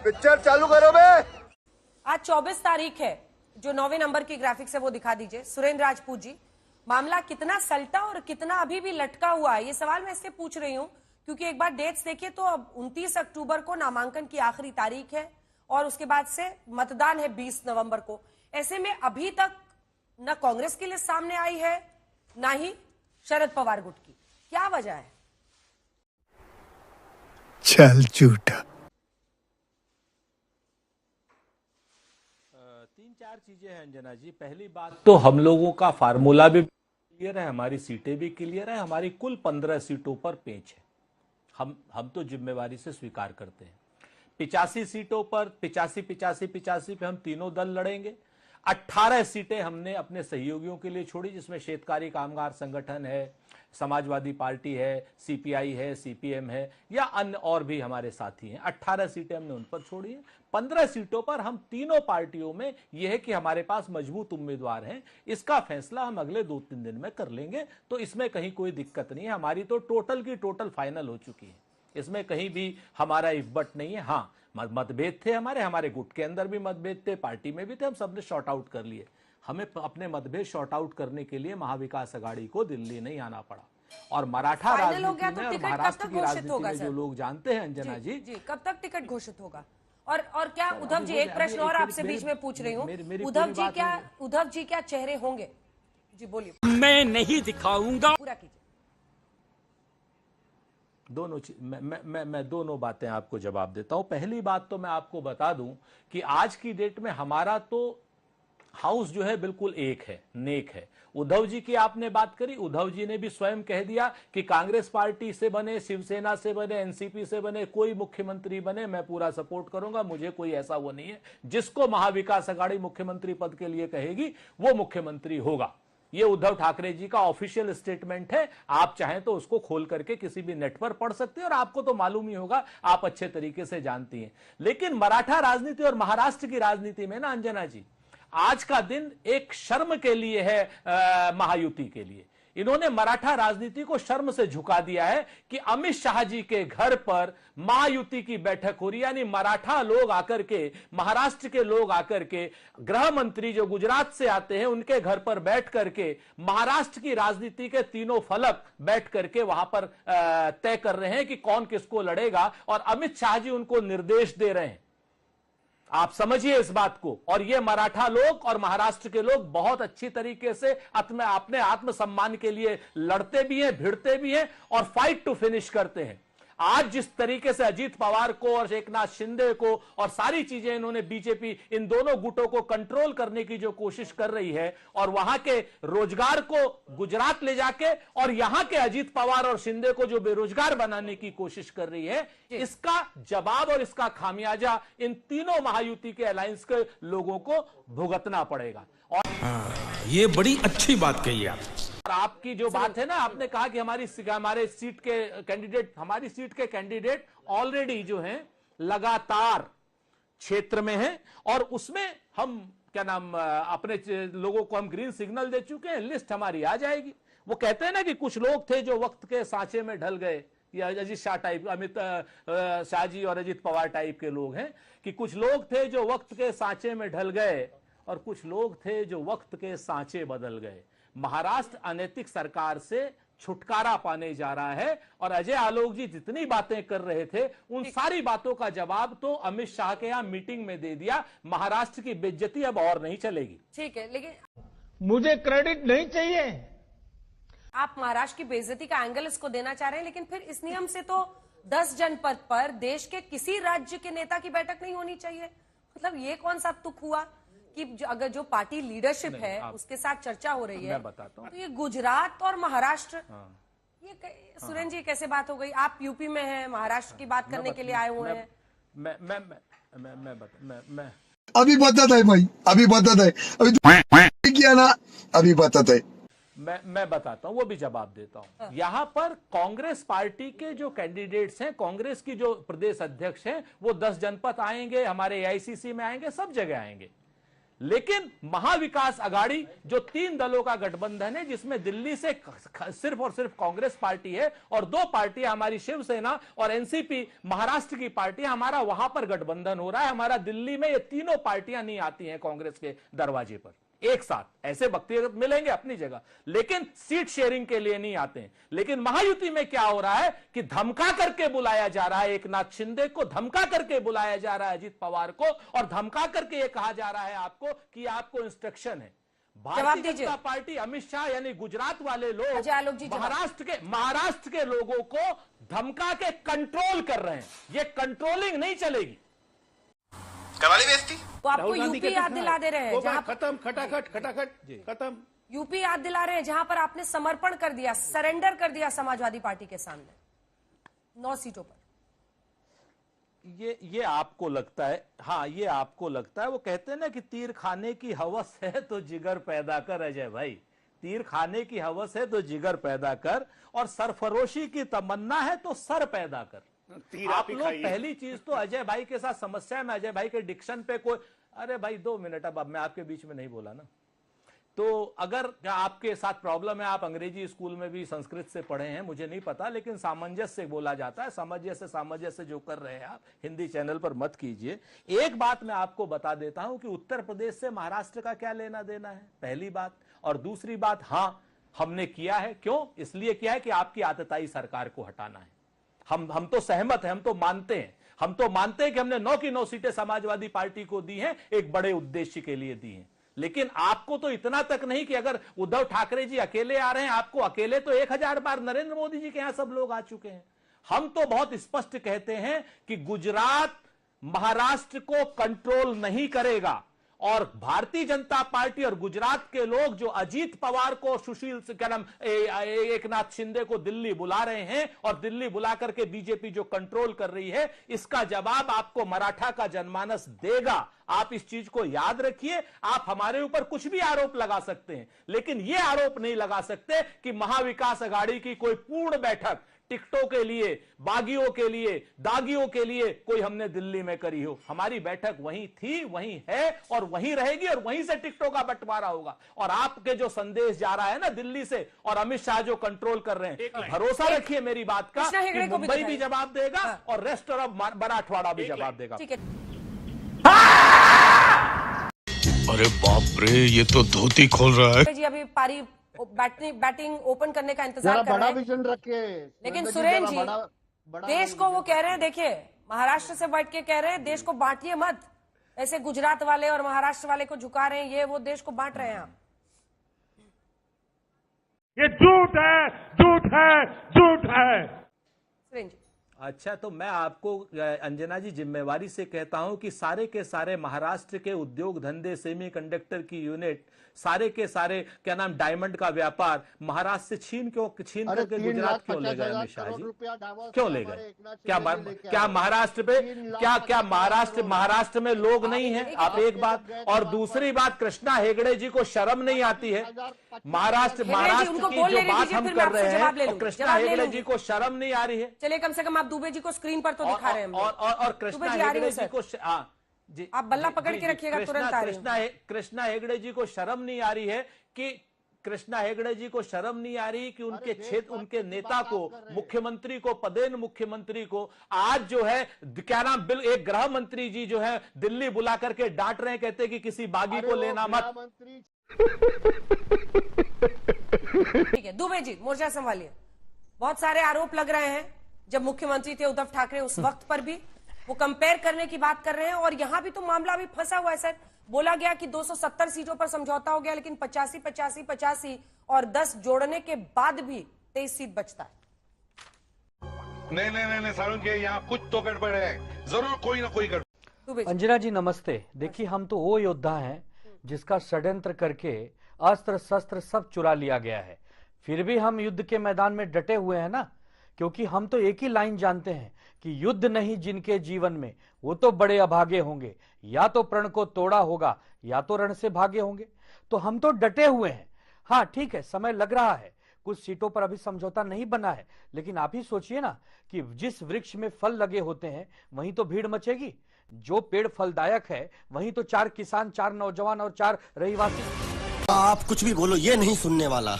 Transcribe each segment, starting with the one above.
Picture चालू करो बे। आज 24 तारीख है। जो 9वें नंबर की ग्राफिक्स है वो दिखा दीजिए। सुरेंद्र राजपूत जी, मामला कितना सलटा और कितना अभी भी लटका हुआ है, ये सवाल मैं इससे पूछ रही हूं क्योंकि एक बार डेट्स देखिए तो अब 29 अक्टूबर को नामांकन की आखिरी तारीख है और उसके बाद से मतदान है 20 नवंबर को। ऐसे में अभी तक न कांग्रेस की लिस्ट सामने आई है ना ही शरद पवार गुट की। क्या वजह है? चल झूठा। तीन चार चीजें हैं अंजना जी। पहली बात तो हम लोगों का फार्मूला भी क्लियर है, हमारी सीटें भी क्लियर है, हमारी कुल 15 सीटों पर पेंच है। हम तो जिम्मेवारी से स्वीकार करते हैं। 85 सीटों पर 85 पे हम तीनों दल लड़ेंगे। 18 सीटें हमने अपने सहयोगियों के लिए छोड़ी, जिसमें शेतकारी कामगार संगठन है, समाजवादी पार्टी है, सीपीआई है, सीपीएम है या अन्य और भी हमारे साथी हैं। 18 सीटें हमने उन पर छोड़ी हैं। 15 सीटों पर हम तीनों पार्टियों में यह है कि हमारे पास मजबूत उम्मीदवार हैं। इसका फैसला हम अगले 2-3 दिन में कर लेंगे, तो इसमें कहीं कोई दिक्कत नहीं है। हमारी तो टोटल की टोटल फाइनल हो चुकी है, इसमें कहीं भी हमारा इफ्बट नहीं है। हाँ, मतभेद थे, हमारे गुट के अंदर भी मतभेद थे, पार्टी में भी थे, हम सबने शॉर्ट आउट कर लिए। हमें अपने मतभेद शॉर्ट आउट करने के लिए महाविकास अघाड़ी को दिल्ली नहीं आना पड़ा। और मराठा राजनीति में और महाराष्ट्र की राजनीति में जो लोग जानते हैं अंजना जी, कब तक टिकट घोषित होगा? और क्या उद्धव जी, एक प्रश्न और आपसे बीच में पूछ रही हूँ, उद्धव जी क्या चेहरे होंगे? जी बोलिए। मैं नहीं दिखाऊंगा। पूरा कीजिए। दोनों मैं दोनों बातें आपको जवाब देता हूं। पहली बात तो मैं आपको बता दूं कि आज की डेट में हमारा तो हाउस जो है बिल्कुल एक है, नेक है। उद्धव जी की आपने बात करी, उद्धव जी ने भी स्वयं कह दिया कि कांग्रेस पार्टी से बने, शिवसेना से बने, एनसीपी से बने, कोई मुख्यमंत्री बने मैं पूरा सपोर्ट करूंगा। मुझे कोई ऐसा वो नहीं है, जिसको महाविकास अघाड़ी मुख्यमंत्री पद के लिए कहेगी वो मुख्यमंत्री होगा। ये उद्धव ठाकरे जी का ऑफिशियल स्टेटमेंट है। आप चाहें तो उसको खोल करके किसी भी नेट पर पढ़ सकते हैं और आपको तो मालूम ही होगा, आप अच्छे तरीके से जानती हैं। लेकिन मराठा राजनीति और महाराष्ट्र की राजनीति में ना अंजना जी, आज का दिन एक शर्म के लिए है। महायुति के लिए इन्होंने मराठा राजनीति को शर्म से झुका दिया है कि अमित शाह जी के घर पर महायुति की बैठक हो रही है। यानी मराठा लोग आकर के, महाराष्ट्र के लोग आकर के, गृह मंत्री जो गुजरात से आते हैं उनके घर पर बैठ करके महाराष्ट्र की राजनीति के तीनों फलक बैठ करके वहां पर तय कर रहे हैं कि कौन किसको लड़ेगा, और अमित शाह जी उनको निर्देश दे रहे हैं। आप समझिए इस बात को। और ये मराठा लोग और महाराष्ट्र के लोग बहुत अच्छी तरीके से अपने आत्मसम्मान के लिए लड़ते भी हैं, भिड़ते भी हैं और फाइट टू फिनिश करते हैं। आज जिस तरीके से अजीत पवार को और एकनाथ शिंदे को और सारी चीजें इन्होंने बीजेपी इन दोनों गुटों को कंट्रोल करने की जो कोशिश कर रही है और वहां के रोजगार को गुजरात ले जाके और यहां के अजीत पवार और शिंदे को जो बेरोजगार बनाने की कोशिश कर रही है, इसका जवाब और इसका खामियाजा इन तीनों महायुति के अलायंस के लोगों को भुगतना पड़ेगा। और ये बड़ी अच्छी बात कही आप। और आपकी जो बात है ना, आपने कहा कि हमारी सीट के कैंडिडेट ऑलरेडी जो हैं लगातार क्षेत्र में हैं और उसमें हम क्या नाम अपने लोगों को हम ग्रीन सिग्नल दे चुके हैं। लिस्ट हमारी आ जाएगी। वो कहते हैं ना कि कुछ लोग थे जो वक्त के सांचे में ढल गए, या अजीत शाह टाइप, अमित शाह जी और अजीत पवार टाइप के लोग हैं कि कुछ लोग थे जो वक्त के सांचे में ढल गए और कुछ लोग थे जो वक्त के सांचे बदल गए। महाराष्ट्र अनैतिक सरकार से छुटकारा पाने जा रहा है और अजय आलोक जी जितनी बातें कर रहे थे उन सारी बातों का जवाब तो अमित शाह के यहां मीटिंग में दे दिया। महाराष्ट्र की बेइज्जती अब और नहीं चलेगी। ठीक है, लेकिन मुझे क्रेडिट नहीं चाहिए। आप महाराष्ट्र की बेइज्जती का एंगल इसको देना चाह रहे हैं, लेकिन फिर इस नियम से तो 10 जनपद पर देश के किसी राज्य के नेता की बैठक नहीं होनी चाहिए। मतलब ये कौन सा तुक हुआ कि अगर जो पार्टी लीडरशिप है उसके साथ चर्चा हो रही है, मैं बताता हूं। तो ये गुजरात और महाराष्ट्र, ये सुरेंद्र जी कैसे बात हो गई? आप यूपी में हैं, महाराष्ट्र की बात करने के लिए आए हुए हैं। मैं अभी बताता है भाई, अभी बताता है, अभी किया ना, अभी बताता है। मैं बताता हूं, वो भी जवाब देता हूं। यहां पर कांग्रेस पार्टी के जो कैंडिडेट्स हैं, कांग्रेस की जो प्रदेश अध्यक्ष हैं, वो 10 जनपद आएंगे, हमारे एआईसीसी में आएंगे, सब जगह आएंगे। लेकिन महाविकास अघाड़ी जो 3 दलों का गठबंधन है, जिसमें दिल्ली से सिर्फ और सिर्फ कांग्रेस पार्टी है और 2 पार्टियां हमारी शिवसेना और एनसीपी महाराष्ट्र की पार्टी, हमारा वहां पर गठबंधन हो रहा है। हमारा दिल्ली में ये तीनों पार्टियां नहीं आती हैं कांग्रेस के दरवाजे पर एक साथ। ऐसे व्यक्तिगत मिलेंगे अपनी जगह, लेकिन सीट शेयरिंग के लिए नहीं आते हैं। लेकिन महायुति में क्या हो रहा है कि धमका करके बुलाया जा रहा है, एकनाथ शिंदे को धमका करके बुलाया जा रहा है, अजीत पवार को, और धमका करके यह कहा जा रहा है आपको कि आपको इंस्ट्रक्शन है। भारतीय जनता पार्टी, अमित शाह यानी गुजरात वाले लोग महाराष्ट्र के लोगों को धमका के कंट्रोल कर रहे हैं। ये कंट्रोलिंग नहीं चलेगी। करवाली बेइज्जती। तो आपको यूपी याद दिला दे रहे हैं, जहां खत्म, खटाखट खत्म। यूपी याद दिला रहे हैं जहां पर आपने समर्पण कर दिया, सरेंडर कर दिया समाजवादी पार्टी के सामने 9 सीटों पर। ये आपको लगता है, हाँ ये आपको लगता है। वो कहते हैं ना कि तीर खाने की हवस है तो जिगर पैदा कर। अजय भाई, तीर खाने की हवस है तो जिगर पैदा कर, और सरफरोशी की तमन्ना है तो सर पैदा कर। आप लोग पहली चीज तो अजय भाई के साथ समस्या में, अजय भाई के डिक्शन पे कोई, अरे भाई 2 मिनट, अब मैं आपके बीच में नहीं बोला ना। तो अगर आपके साथ प्रॉब्लम है, आप अंग्रेजी स्कूल में भी संस्कृत से पढ़े हैं, मुझे नहीं पता, लेकिन सामंजस्य से बोला जाता है। सामंजस्य जो कर रहे हैं आप हिंदी चैनल पर मत कीजिए। एक बात मैं आपको बता देता हूं कि उत्तर प्रदेश से महाराष्ट्र का क्या लेना देना है, पहली बात। और दूसरी बात, हां हमने किया है। क्यों? इसलिए किया है कि आपकी आतताई सरकार को हटाना है। हम तो सहमत हैं, हम तो मानते हैं कि हमने 9 की 9 सीटें समाजवादी पार्टी को दी हैं, एक बड़े उद्देश्य के लिए दी हैं। लेकिन आपको तो इतना तक नहीं कि अगर उद्धव ठाकरे जी अकेले आ रहे हैं, आपको अकेले तो 1000 बार नरेंद्र मोदी जी के यहां सब लोग आ चुके हैं। हम तो बहुत स्पष्ट कहते हैं कि गुजरात महाराष्ट्र को कंट्रोल नहीं करेगा, और भारतीय जनता पार्टी और गुजरात के लोग जो अजीत पवार को, सुशील क्या नाम, एकनाथ शिंदे को दिल्ली बुला रहे हैं, और दिल्ली बुला करके बीजेपी जो कंट्रोल कर रही है, इसका जवाब आपको मराठा का जनमानस देगा। आप इस चीज को याद रखिए। आप हमारे ऊपर कुछ भी आरोप लगा सकते हैं, लेकिन यह आरोप नहीं लगा सकते कि महाविकास अघाड़ी की कोई पूर्ण बैठक टिकटों के लिए, बागियों के लिए, दागियों के लिए कोई हमने दिल्ली में करी हो। हमारी बैठक वहीं थी, वहीं है और वहीं रहेगी, और वहीं से टिकटों का बंटवारा होगा। और आपके जो संदेश जा रहा है ना दिल्ली से, और अमित शाह जो कंट्रोल कर रहे हैं, भरोसा रखिए मेरी बात का कि मुंबई भी जवाब देगा और रेस्ट ऑफ मराठवाड़ा भी जवाब देगा। अरे बाप रे, ये तो धोती खोल रहा है जी। अभी पारी बैटिंग ओपन करने का इंतजार कर रहे हैं, विजन रखे। लेकिन सुरेन जी देश को वो कह रहे हैं, देखिए महाराष्ट्र से बैठ के कह रहे हैं देश को बांटिए मत, ऐसे गुजरात वाले और महाराष्ट्र वाले को झुका रहे हैं, ये वो देश को बांट रहे हैं आप। ये झूठ है, झूठ है, झूठ है। सुरेन जी, अच्छा, तो मैं आपको अंजना जी जिम्मेवारी से कहता हूं कि सारे के सारे महाराष्ट्र के उद्योग धंधे, सेमीकंडक्टर की यूनिट, सारे के सारे क्या नाम डायमंड का व्यापार महाराष्ट्र से छीन करके गुजरात क्यों ले गए अमित शाह जी? क्यों ले गए? क्या महाराष्ट्र पे क्या महाराष्ट्र में लोग नहीं है? आप एक बात, और दूसरी बात, कृष्णा हेगड़े जी को शर्म नहीं आती है? महाराष्ट्र की जो बात हम कर रहे हैं, कृष्णा हेगड़े जी को शर्म नहीं आ रही है? चलिए कम से कम आप दुबे जी को स्क्रीन पर तो दिखा रहे हैं। और कृष्णा हेगड़े जी को जी, आप बल्ला पकड़ के रखिएगा, तुरंत आ रही हूं। कृष्णा हेगड़े जी को शर्म नहीं आ रही है कि कृष्णा हेगड़े जी को शर्म नहीं आ रही कि उनके क्षेत्र, उनके नेता को, मुख्यमंत्री को, पदेन मुख्यमंत्री को आज जो है क्या नाम एक गृह मंत्री जी जो है दिल्ली बुला करके डांट रहे हैं, कहते हैं कि किसी बागी को लेना मत। ठीक है दुबे जी, मोर्चा संभालिए। बहुत सारे आरोप लग रहे हैं, जब मुख्यमंत्री थे उद्धव ठाकरे उस वक्त पर भी वो कंपेयर करने की बात कर रहे हैं, और यहां भी तो मामला भी फंसा हुआ है सर। बोला गया कि 270 सीटों पर समझौता हो गया, लेकिन 85 और 10 जोड़ने के बाद भी 23 सीट बचता है। नहीं सारुण के यहाँ कुछ तो गड़बड़ है, जरूर कोई ना कोई गड़बड़। अंजना जी नमस्ते। देखिए हम तो वो योद्धा हैं जिसका षड्यंत्र करके अस्त्र शस्त्र सब चुरा लिया गया है, फिर भी हम युद्ध के मैदान में डटे हुए हैं ना, क्योंकि हम तो एक ही लाइन जानते हैं कि युद्ध नहीं जिनके जीवन में वो तो बड़े अभागे होंगे, या तो प्रण को तोड़ा होगा या तो रण से भागे होंगे। तो हम तो डटे हुए हैं। हाँ ठीक है, समय लग रहा है, कुछ सीटों पर अभी समझौता नहीं बना है, लेकिन आप ही सोचिए ना कि जिस वृक्ष में फल लगे होते हैं वहीं तो भीड़ मचेगी। जो पेड़ फलदायक है वहीं तो 4 किसान, 4 नौजवान और 4 रहीवासी। आप कुछ भी बोलो, ये नहीं सुनने वाला।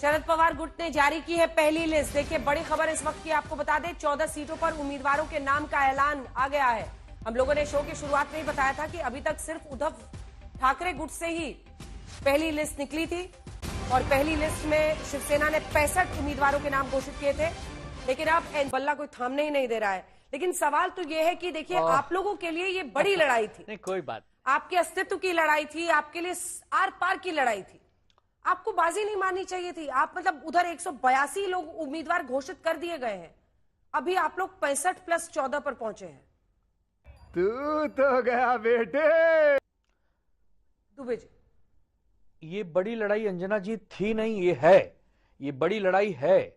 शरद पवार गुट ने जारी की है पहली लिस्ट। देखिए बड़ी खबर इस वक्त की आपको बता दें, 14 सीटों पर उम्मीदवारों के नाम का ऐलान आ गया है। हम लोगों ने शो की शुरुआत में ही बताया था कि अभी तक सिर्फ उद्धव ठाकरे गुट से ही पहली लिस्ट निकली थी और पहली लिस्ट में शिवसेना ने 65 उम्मीदवारों के नाम घोषित किए थे, लेकिन अब बल्ला कोई थामने ही नहीं दे रहा है। लेकिन सवाल तो यह है कि देखिए आप लोगों के लिए ये बड़ी लड़ाई थी। नहीं, कोई बात, आपके अस्तित्व की लड़ाई थी, आपके लिए आर पार की लड़ाई थी। आपको बाजी नहीं मारनी चाहिए थी। आप मतलब उधर 182 लोग उम्मीदवार घोषित कर दिए गए हैं, अभी आप लोग 65 + 14 पर पहुंचे हैं। तू तो गया बेटे। दुबे जी, ये बड़ी लड़ाई अंजना जी थी नहीं, ये है, ये बड़ी लड़ाई है।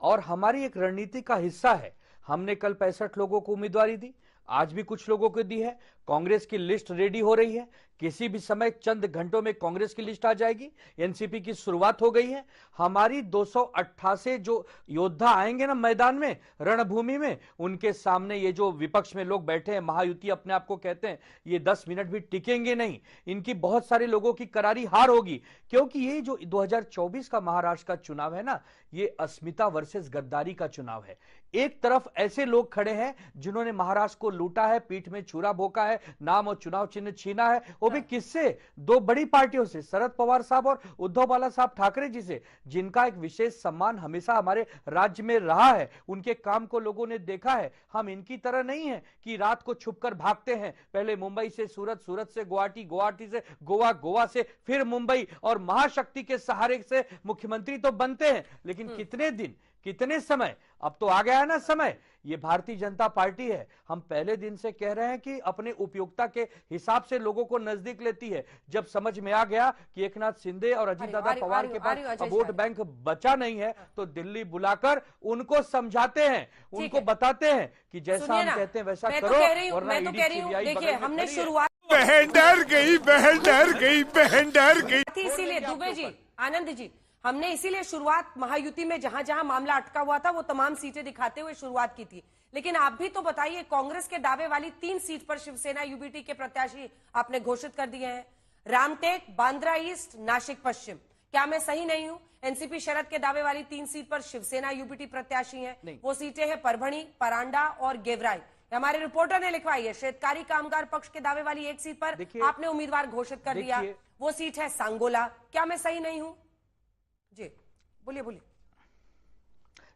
और हमारी एक रणनीति का हिस्सा है। हमने कल 65 लोगों को उम्मीदवारी दी, आज भी कुछ लोगों को दी है। कांग्रेस की लिस्ट रेडी हो रही है, किसी भी समय चंद घंटों में कांग्रेस की लिस्ट आ जाएगी। एनसीपी की शुरुआत हो गई है। हमारी 288 जो योद्धा आएंगे ना मैदान में, रणभूमि में, उनके सामने ये जो विपक्ष में लोग बैठे हैं, महायुति अपने आप को कहते हैं, ये 10 मिनट भी टिकेंगे नहीं। इनकी बहुत सारे लोगों की करारी हार होगी, क्योंकि ये जो 2024 का महाराष्ट्र का चुनाव है ना, ये अस्मिता वर्सेस गद्दारी का चुनाव है। एक तरफ ऐसे लोग खड़े हैं जिन्होंने महाराष्ट्र को लूटा है, पीठ में छुरा भोंका है, नाम और चुनाव चिन्ह छीना है, वो भी किससे? 2 बड़ी पार्टियों से, शरद पवार साहब और उद्धव बाला साहब ठाकरे जी से, जिनका एक विशेष सम्मान हमेशा हमारे राज्य में रहा है। उनके काम को लोगों ने देखा है। हम इनकी तरह नहीं है कि रात को छुपकर भागते हैं, पहले मुंबई से सूरत, सूरत से गुवाहाटी, गुवाहाटी से गोवा, गोवा से फिर मुंबई, और महाशक्ति के सहारे से मुख्यमंत्री तो बनते हैं, लेकिन कितने दिन, कितने समय? अब तो आ गया है ना समय। ये भारतीय जनता पार्टी है। हम पहले दिन से कह रहे हैं कि अपने उपयोगिता के हिसाब से लोगों को नजदीक लेती है। जब समझ में आ गया कि एकनाथ शिंदे और अजीत दादा पवार के पास वोट बैंक बचा नहीं है, तो दिल्ली बुलाकर उनको समझाते हैं, उनको बताते हैं कि जैसा हम कहते हैं वैसा करो। मैं तो कह रही हूँ, देखिए हमने शुरुआत, बहन डर गई, बहन डर गई, बहन डर गई। इसीलिए दुबे जी, आनंद जी, हमने इसीलिए शुरुआत महायुति में जहां जहां मामला अटका हुआ था वो तमाम सीटें दिखाते हुए शुरुआत की थी। लेकिन आप भी तो बताइए, कांग्रेस के दावे वाली 3 सीट पर शिवसेना यूबीटी के प्रत्याशी आपने घोषित कर दिए हैं, रामटेक, बांद्रा ईस्ट, नासिक पश्चिम। क्या मैं सही नहीं हूं? एनसीपी शरद के दावे वाली 3 सीट पर शिवसेना यूबीटी प्रत्याशी हैं। वो सीटें हैं परभणी, परांडा और गेवराई। हमारे रिपोर्टर ने लिखवाई है। शेतकारी कामगार पक्ष के दावे वाली 1 सीट पर आपने उम्मीदवार घोषित कर दिया, वो सीट है सांगोला। क्या मैं सही नहीं हूं? जी बोलिए, बोलिए।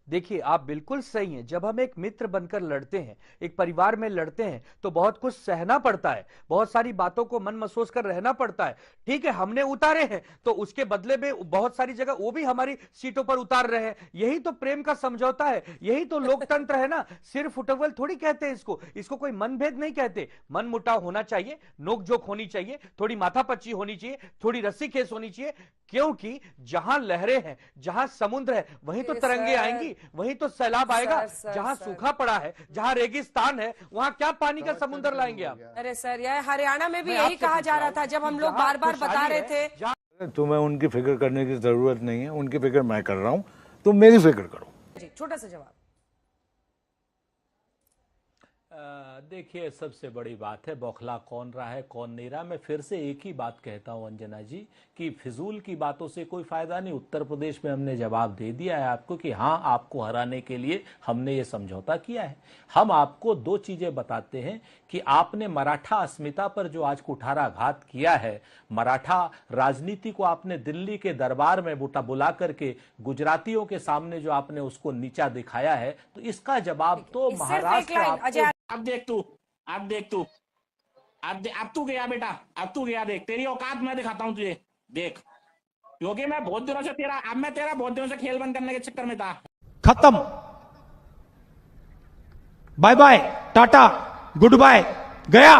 देखिए, आप बिल्कुल सही हैं। जब हम एक मित्र बनकर लड़ते हैं, एक परिवार में लड़ते हैं, तो बहुत कुछ सहना पड़ता है, बहुत सारी बातों को मन महसूस कर रहना पड़ता है। ठीक है, हमने उतारे हैं, तो उसके बदले में बहुत सारी जगह वो भी हमारी सीटों पर उतार रहे हैं। यही तो प्रेम का समझौता है, यही तो लोकतंत्र है ना। सिर फुटबॉल थोड़ी कहते हैं इसको कोई मनभेद नहीं कहते। मन मुटाव होना चाहिए, नोकझोंक होनी चाहिए, थोड़ी माथापच्ची होनी चाहिए, थोड़ी रस्सी खेस होनी चाहिए, क्योंकि जहां लहरें हैं, जहां समुद्र है, वहीं तो तरंगे आएंगी, वहीं तो सैलाब आएगा। जहां सूखा पड़ा है, जहां रेगिस्तान है, वहां क्या पानी का समुद्र लाएंगे आप? अरे सर, यह हरियाणा में भी यही कहा जा रहा था जब हम लोग बार बार बता रहे थे। तुम्हें उनकी फिक्र करने की जरूरत नहीं है, उनकी फिक्र मैं कर रहा हूँ, तुम मेरी फिक्र करो। जी, छोटा सा जवाब। देखिए, सबसे बड़ी बात है बौखला कौन रहा है कौन नहीं रहा। मैं फिर से एक ही बात कहता हूं अंजना जी कि फिजूल की बातों से कोई फायदा नहीं। उत्तर प्रदेश में हमने जवाब दे दिया है आपको कि हाँ, आपको हराने के लिए हमने ये समझौता किया है। हम आपको 2 चीजें बताते हैं कि आपने मराठा अस्मिता पर जो आज कुठाराघात किया है, मराठा राजनीति को आपने दिल्ली के दरबार में बुला करके गुजरातियों के सामने जो आपने उसको नीचा दिखाया है, तो इसका जवाब तो महाराष्ट्र। अब देख तू, अब तू गया बेटा, अब तू गया। देख, तेरी औकात मैं दिखाता हूँ तुझे, देख। क्योंकि मैं बहुत दिनों से तेरा बहुत दिनों से खेल बंद करने के चक्कर में था। खत्म, bye bye, tata, good bye, गया।